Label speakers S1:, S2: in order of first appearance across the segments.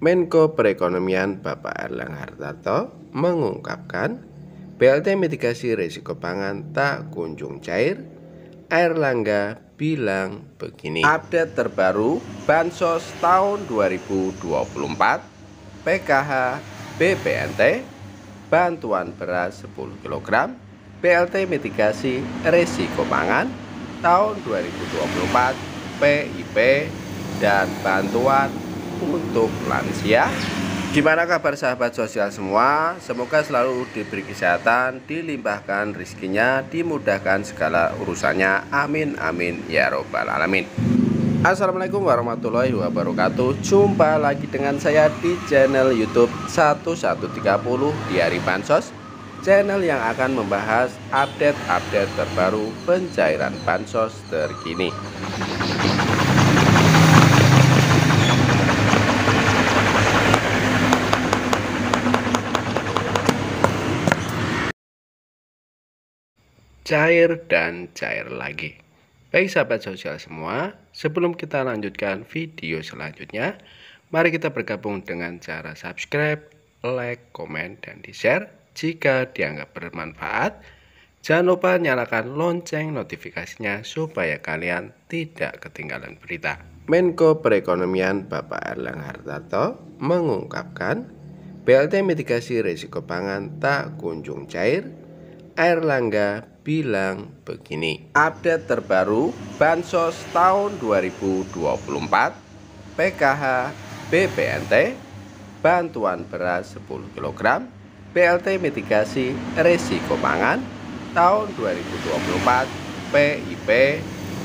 S1: Menko Perekonomian Bapak Erlangga Hartarto mengungkapkan BLT mitigasi risiko pangan tak kunjung cair. Erlangga bilang begini, update terbaru Bansos tahun 2024, PKH, BPNT, bantuan beras 10 kg, BLT mitigasi risiko pangan tahun 2024, PIP, dan bantuan untuk lansia. Gimana kabar sahabat sosial semua? Semoga selalu diberi kesehatan, dilimpahkan rezekinya, dimudahkan segala urusannya. Amin amin ya robbal alamin. Assalamualaikum warahmatullahi wabarakatuh. Jumpa lagi dengan saya di channel YouTube 1130 di hari Bansos, channel yang akan membahas update-update terbaru pencairan bansos terkini. Cair dan cair lagi. Baik sahabat sosial semua, sebelum kita lanjutkan video selanjutnya, mari kita bergabung dengan cara subscribe, like, komen, dan di-share jika dianggap bermanfaat. Jangan lupa nyalakan lonceng notifikasinya supaya kalian tidak ketinggalan berita. Menko Perekonomian Bapak Erlangga Hartarto mengungkapkan BLT mitigasi risiko pangan tak kunjung cair. Erlangga bilang begini, update terbaru Bansos tahun 2024, PKH, BPNT, bantuan beras 10 kg, BLT mitigasi risiko pangan tahun 2024, PIP,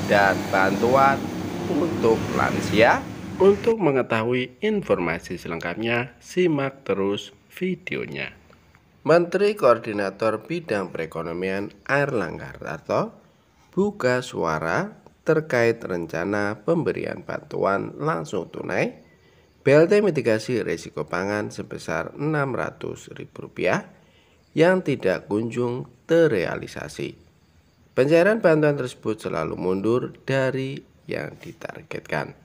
S1: dan bantuan untuk lansia. Untuk mengetahui informasi selengkapnya, simak terus videonya. Menteri Koordinator Bidang Perekonomian Erlangga Hartarto buka suara terkait rencana pemberian bantuan langsung tunai BLT mitigasi risiko pangan sebesar Rp600.000 yang tidak kunjung terrealisasi. Pencairan bantuan tersebut selalu mundur dari yang ditargetkan.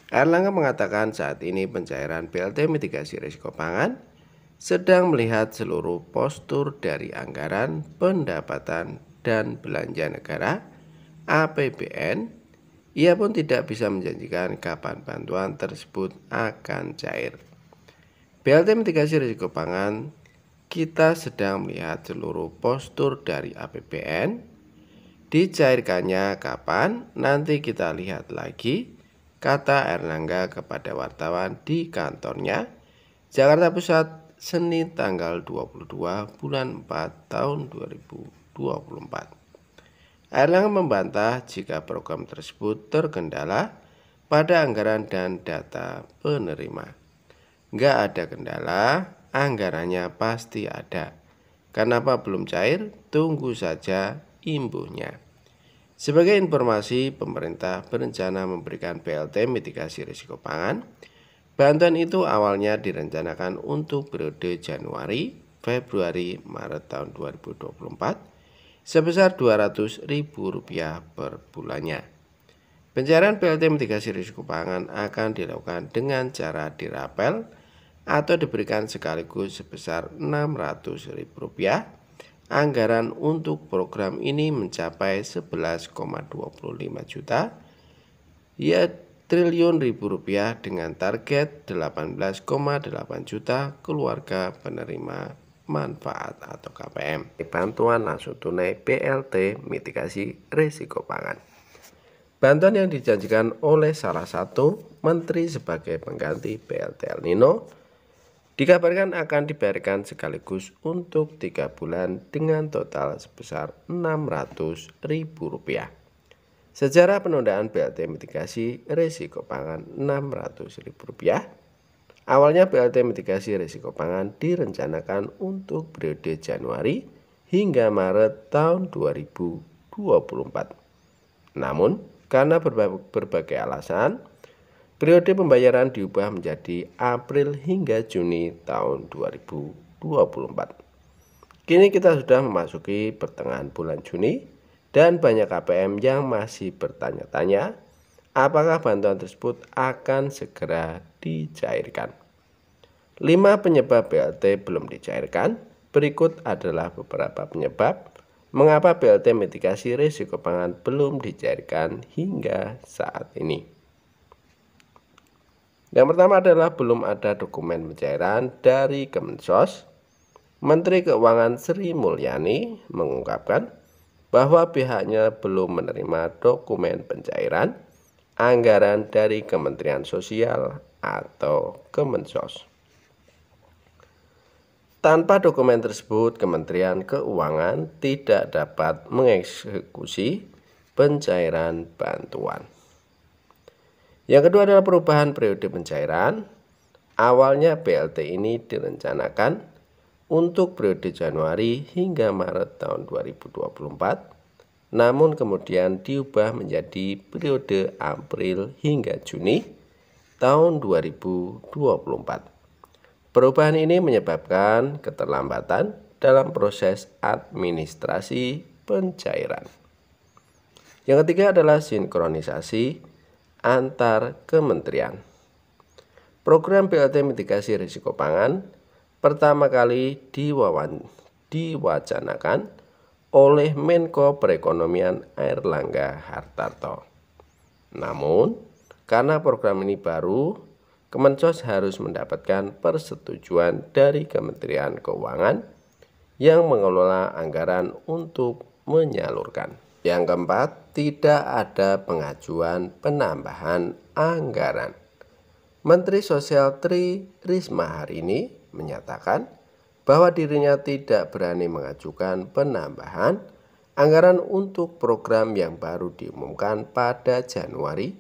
S1: Erlangga mengatakan saat ini pencairan BLT mitigasi risiko pangan sedang melihat seluruh postur dari anggaran pendapatan dan belanja negara APBN. Ia pun tidak bisa menjanjikan kapan bantuan tersebut akan cair. BLT mitigasi risiko pangan, kita sedang melihat seluruh postur dari APBN. Dicairkannya kapan? Nanti kita lihat lagi, kata Erlangga kepada wartawan di kantornya Jakarta Pusat Senin tanggal 22 bulan 4 tahun 2024. Erlangga membantah jika program tersebut terkendala pada anggaran dan data penerima. Nggak ada kendala, anggarannya pasti ada. Kenapa belum cair? Tunggu saja imbuhnya. Sebagai informasi, pemerintah berencana memberikan BLT mitigasi risiko pangan. Bantuan itu awalnya direncanakan untuk periode Januari, Februari, Maret tahun 2024 sebesar Rp200.000 per bulannya. Pencairan BLT mitigasi risiko pangan akan dilakukan dengan cara dirapel atau diberikan sekaligus sebesar Rp600.000. Anggaran untuk program ini mencapai 11,25 juta triliun rupiah dengan target 18,8 juta keluarga penerima manfaat atau KPM. Bantuan langsung tunai BLT mitigasi risiko pangan. Bantuan yang dijanjikan oleh salah satu menteri sebagai pengganti BLT El Nino dikabarkan akan dibayarkan sekaligus untuk 3 bulan dengan total sebesar Rp600.000. Sejarah penundaan BLT mitigasi risiko pangan Rp600.000. Awalnya BLT mitigasi risiko pangan direncanakan untuk periode Januari hingga Maret tahun 2024. Namun, karena berbagai alasan, periode pembayaran diubah menjadi April hingga Juni tahun 2024. Kini kita sudah memasuki pertengahan bulan Juni dan banyak KPM yang masih bertanya-tanya apakah bantuan tersebut akan segera dicairkan. 5 penyebab BLT belum dicairkan. Berikut adalah beberapa penyebab mengapa BLT mitigasi risiko pangan belum dicairkan hingga saat ini. Yang pertama adalah belum ada dokumen pencairan dari Kemensos. Menteri Keuangan Sri Mulyani mengungkapkan bahwa pihaknya belum menerima dokumen pencairan anggaran dari Kementerian Sosial atau Kemensos. Tanpa dokumen tersebut, Kementerian Keuangan tidak dapat mengeksekusi pencairan bantuan. Yang kedua adalah perubahan periode pencairan. Awalnya BLT ini direncanakan untuk periode Januari hingga Maret tahun 2024, namun kemudian diubah menjadi periode April hingga Juni tahun 2024. Perubahan ini menyebabkan keterlambatan dalam proses administrasi pencairan. Yang ketiga adalah sinkronisasi antar kementerian. Program BLT mitigasi risiko pangan pertama kali diwacanakan oleh Menko Perekonomian Airlangga Hartarto. Namun, karena program ini baru, Kemensos harus mendapatkan persetujuan dari Kementerian Keuangan yang mengelola anggaran untuk menyalurkan. Yang keempat, tidak ada pengajuan penambahan anggaran. Menteri Sosial Tri Risma hari ini menyatakan bahwa dirinya tidak berani mengajukan penambahan anggaran untuk program yang baru diumumkan pada Januari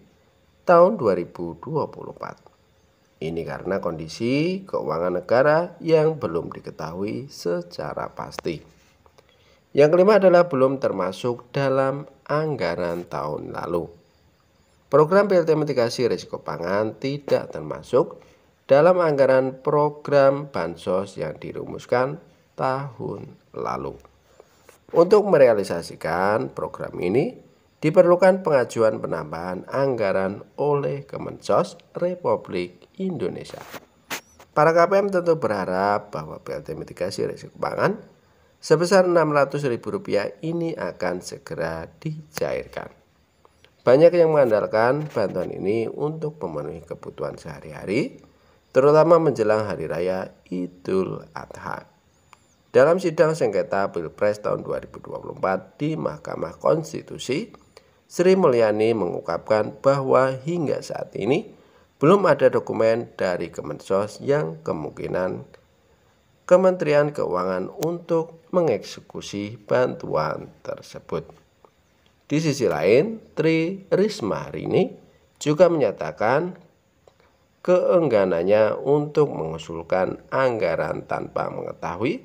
S1: tahun 2024. Ini karena kondisi keuangan negara yang belum diketahui secara pasti. Yang kelima adalah belum termasuk dalam anggaran tahun lalu. Program BLT mitigasi risiko pangan tidak termasuk dalam anggaran program bansos yang dirumuskan tahun lalu. Untuk merealisasikan program ini, diperlukan pengajuan penambahan anggaran oleh Kemensos Republik Indonesia. Para KPM tentu berharap bahwa BLT mitigasi risiko pangan sebesar Rp600.000 ini akan segera dicairkan. Banyak yang mengandalkan bantuan ini untuk memenuhi kebutuhan sehari-hari, terutama menjelang Hari Raya Idul Adha. Dalam sidang sengketa Pilpres tahun 2024 di Mahkamah Konstitusi, Sri Mulyani mengungkapkan bahwa hingga saat ini belum ada dokumen dari Kemensos yang kemungkinan Kementerian Keuangan untuk mengeksekusi bantuan tersebut. Di sisi lain, Tri Risma hari ini juga menyatakan keengganannya untuk mengusulkan anggaran tanpa mengetahui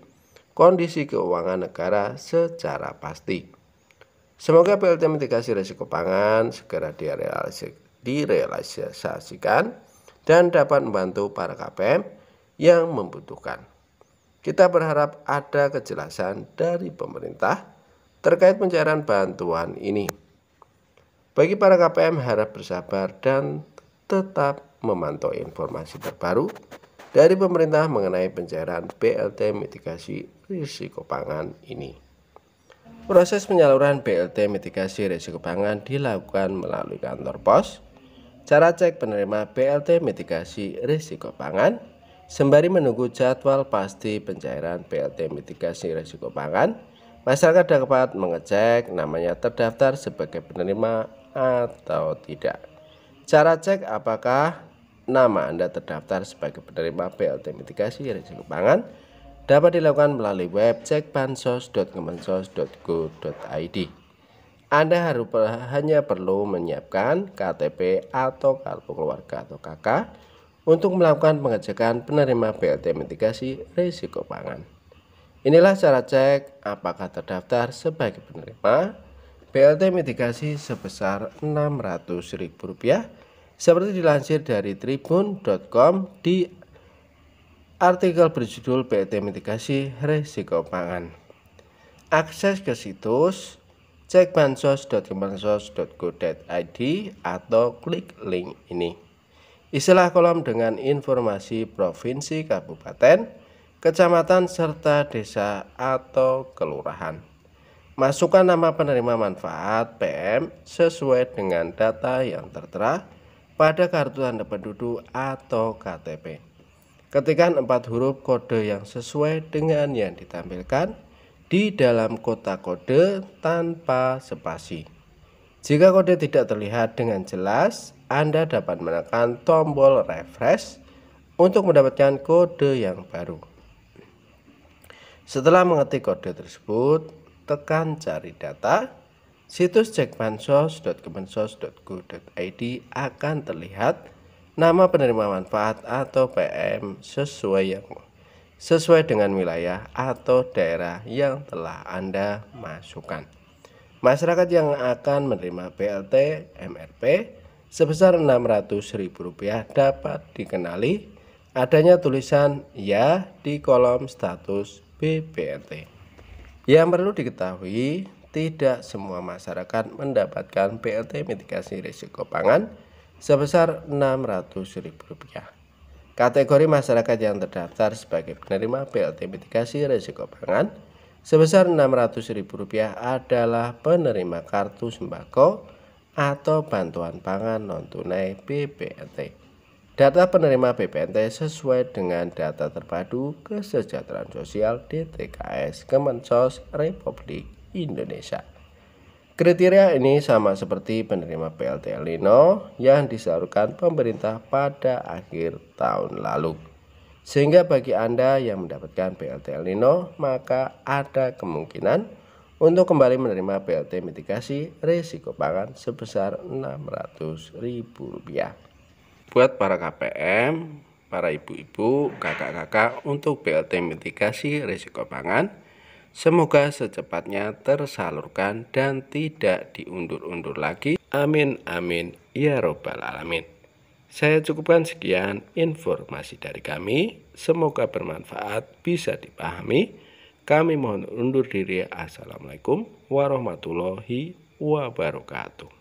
S1: kondisi keuangan negara secara pasti. Semoga BLT mitigasi risiko pangan segera direalisasikan dan dapat membantu para KPM yang membutuhkan. Kita berharap ada kejelasan dari pemerintah terkait pencairan bantuan ini. Bagi para KPM harap bersabar dan tetap memantau informasi terbaru dari pemerintah mengenai pencairan BLT mitigasi risiko pangan ini. Proses penyaluran BLT mitigasi risiko pangan dilakukan melalui kantor pos. Cara cek penerima BLT mitigasi risiko pangan sembari menunggu jadwal pasti pencairan BLT mitigasi risiko pangan. Masyarakat dapat mengecek namanya terdaftar sebagai penerima atau tidak. Cara cek apakah nama Anda terdaftar sebagai penerima BLT mitigasi risiko pangan dapat dilakukan melalui web cekbansos.kemensos.go.id. Anda hanya perlu menyiapkan KTP atau kartu keluarga atau KK untuk melakukan pengecekan penerima BLT mitigasi risiko pangan. Inilah cara cek apakah terdaftar sebagai penerima BLT mitigasi sebesar Rp600.000 seperti dilansir dari tribun.com di artikel berjudul BLT mitigasi risiko pangan. Akses ke situs cekbansos.kemensos.go.id atau klik link ini. Isilah kolom dengan informasi provinsi, kabupaten, kecamatan, serta desa atau kelurahan. Masukkan nama penerima manfaat PM sesuai dengan data yang tertera pada kartu tanda penduduk atau KTP. Ketikkan 4 huruf kode yang sesuai dengan yang ditampilkan di dalam kotak kode tanpa spasi. Jika kode tidak terlihat dengan jelas, Anda dapat menekan tombol refresh untuk mendapatkan kode yang baru. Setelah mengetik kode tersebut, tekan cari data. Situs cekbansos.kemensos.go.id akan terlihat nama penerima manfaat atau PM sesuai dengan wilayah atau daerah yang telah Anda masukkan. Masyarakat yang akan menerima BLT MRP sebesar Rp600.000 dapat dikenali adanya tulisan ya di kolom status BPLT. Yang perlu diketahui, tidak semua masyarakat mendapatkan BLT mitigasi risiko pangan sebesar Rp600.000. Kategori masyarakat yang terdaftar sebagai penerima BLT mitigasi risiko pangan sebesar Rp600.000 adalah penerima kartu sembako atau bantuan pangan non-tunai BPNT. Data penerima BPNT sesuai dengan data terpadu kesejahteraan sosial DTKS Kemensos Republik Indonesia. Kriteria ini sama seperti penerima BLT El Nino yang disalurkan pemerintah pada akhir tahun lalu. Sehingga bagi Anda yang mendapatkan BLT El Nino, maka ada kemungkinan untuk kembali menerima BLT mitigasi risiko pangan sebesar Rp600.000. Buat para KPM, para ibu-ibu, kakak-kakak untuk BLT mitigasi risiko pangan, semoga secepatnya tersalurkan dan tidak diundur-undur lagi. Amin amin ya robbal alamin. Saya cukupkan sekian informasi dari kami. Semoga bermanfaat, bisa dipahami. Kami mohon undur diri. Assalamualaikum warahmatullahi wabarakatuh.